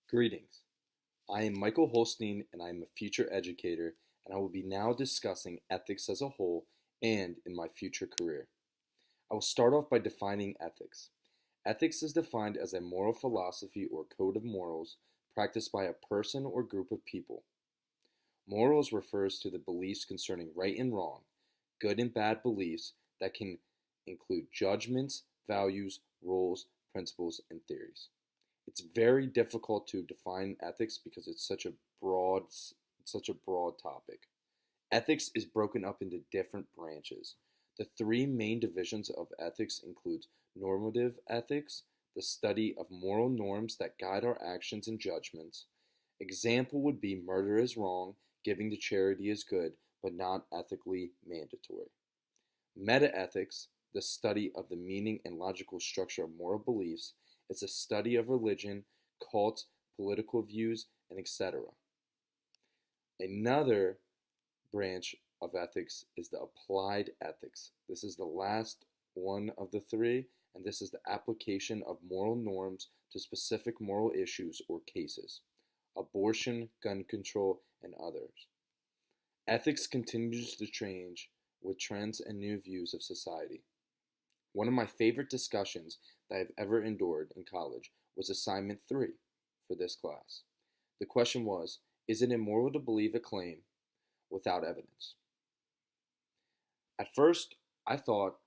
Greetings. I am Michael Holstein and I am a future educator, and I will be now discussing ethics as a whole and in my future career. I will start off by defining ethics. Ethics is defined as a moral philosophy or code of morals practiced by a person or group of people. Morals refers to the beliefs concerning right and wrong, good and bad beliefs that can include judgments, values, rules, principles, and theories. It's very difficult to define ethics because it's such a broad topic. Ethics is broken up into different branches. The three main divisions of ethics include normative ethics, the study of moral norms that guide our actions and judgments. Example would be murder is wrong, giving to charity is good, but not ethically mandatory. Metaethics, the study of the meaning and logical structure of moral beliefs, is a study of religion, cults, political views, and etc. Another branch of ethics is the applied ethics. This is the last one of the three, and this is the application of moral norms to specific moral issues or cases: abortion, gun control, and others. Ethics continues to change with trends and new views of society. One of my favorite discussions that I've ever endured in college was assignment 3 for this class. The question was, is it immoral to believe a claim without evidence? At first, I thought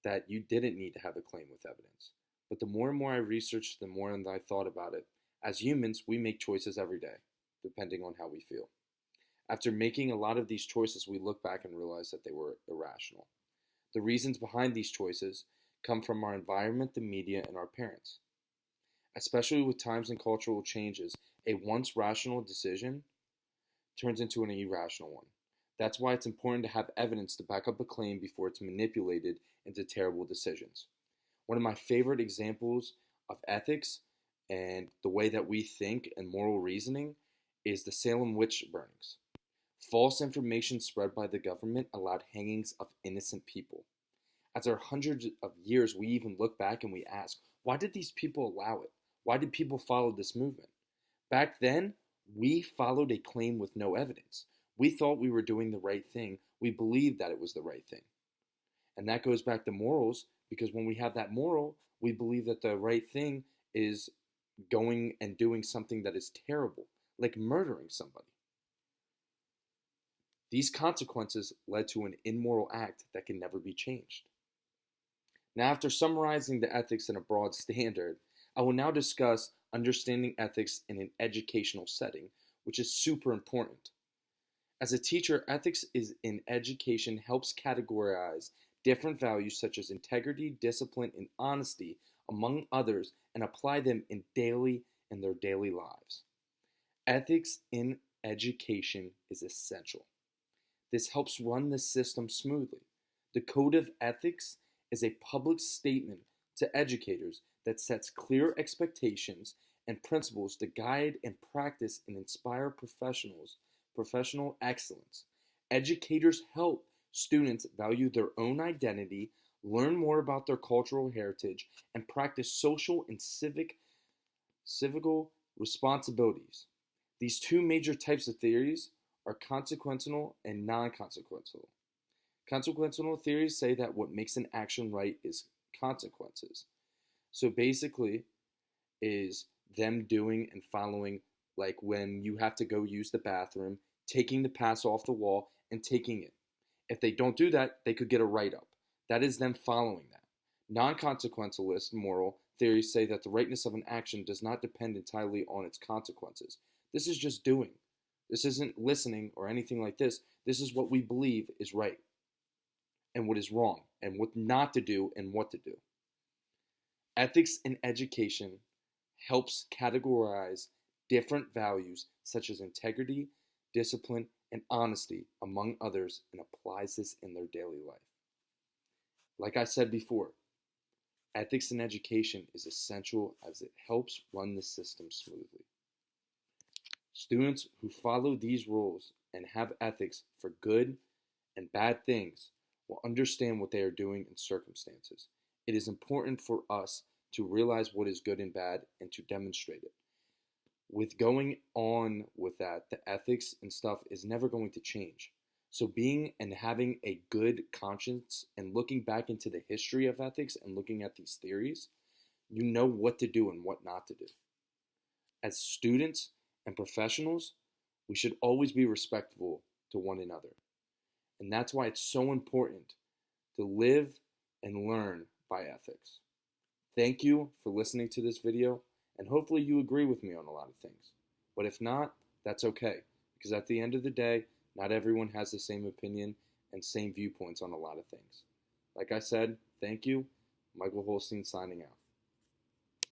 that you didn't need to have a claim with evidence. But the more and more I researched, the more I thought about it. As humans, we make choices every day, depending on how we feel. After making a lot of these choices, we look back and realize that they were irrational. The reasons behind these choices come from our environment, the media, and our parents. Especially with times and cultural changes, a once rational decision turns into an irrational one. That's why it's important to have evidence to back up a claim before it's manipulated into terrible decisions. One of my favorite examples of ethics and the way that we think and moral reasoning is the Salem witch burnings. False information spread by the government allowed hangings of innocent people. After hundreds of years, we even look back and we ask, why did these people allow it? Why did people follow this movement? Back then, we followed a claim with no evidence. We thought we were doing the right thing. We believed that it was the right thing. And that goes back to morals, because when we have that moral, we believe that the right thing is going and doing something that is terrible, like murdering somebody. These consequences led to an immoral act that can never be changed. Now, after summarizing the ethics in a broad standard, I will now discuss understanding ethics in an educational setting, which is super important. As a teacher, ethics in education helps categorize different values such as integrity, discipline, and honesty, among others, and apply them in their daily lives. Ethics in education is essential. This helps run the system smoothly. The Code of Ethics is a public statement to educators that sets clear expectations and principles to guide and practice and inspire professional excellence. Educators help students value their own identity, learn more about their cultural heritage, and practice social and civical responsibilities. These two major types of theories are consequential and non-consequential. Consequential theories say that what makes an action right is consequences. So basically, is them doing and following, like when you have to go use the bathroom, taking the pass off the wall and taking it. If they don't do that, they could get a write-up. That is them following that. Non-consequentialist moral theories say that the rightness of an action does not depend entirely on its consequences. This is just doing. This isn't listening or anything like this. This is what we believe is right and what is wrong and what not to do and what to do. Ethics in education helps categorize different values such as integrity, discipline, and honesty, among others, and applies this in their daily life. Like I said before, ethics in education is essential as it helps run the system smoothly. Students who follow these rules and have ethics for good and bad things will understand what they are doing in circumstances. It is important for us to realize what is good and bad and to demonstrate it. with going on with that, the ethics and stuff is never going to change. So being and having a good conscience and looking back into the history of ethics and looking at these theories, you know what to do and what not to do. As students and professionals, we should always be respectful to one another. And that's why it's so important to live and learn by ethics. Thank you for listening to this video, and hopefully you agree with me on a lot of things. But if not, that's okay, because at the end of the day, not everyone has the same opinion and same viewpoints on a lot of things. Like I said, thank you. Michael Holstein signing out.